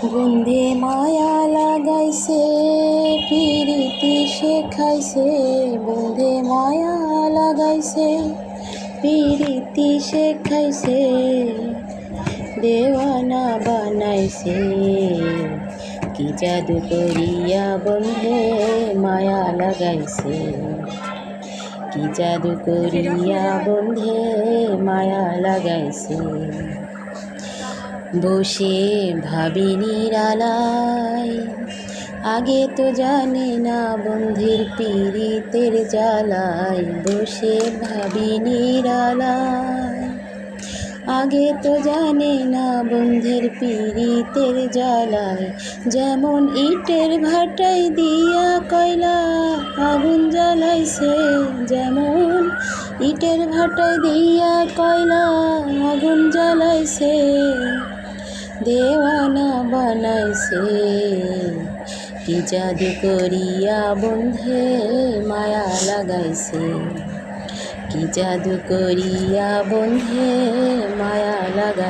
বন্ধে মায়া লাগাইছে পিরিতি শেখাইছে, বন্ধে মায়া লাগাইছে পিরিতি শেখাইছে, দেওয়ানা বানাইছে কি জাদু করিয়া বন্ধে মায়া লাগাইছে, কি জাদু করিয়া বন্ধে মায়া লাগাইছে। বসে ভাবি নিরালায় আগে তো জানে না বন্ধের পীড়িতের জ্বালায়, বসে ভাবি নিরালায় আগে তো জানে না বন্ধের পীড়িতের জ্বালায়। যেমন ইটের ভাটায় দিয়া কয়লা আগুন জ্বালাইছে, যেমন ইটের ভাটায় দিয়া কয়লা আগুন জ্বালাইছে, দেওয়ানা বানাইছে কি জাদু করিয়া বন্ধে মায়া লাগাইছে, কি জাদু করিয়া বন্ধে মায়া লাগাই।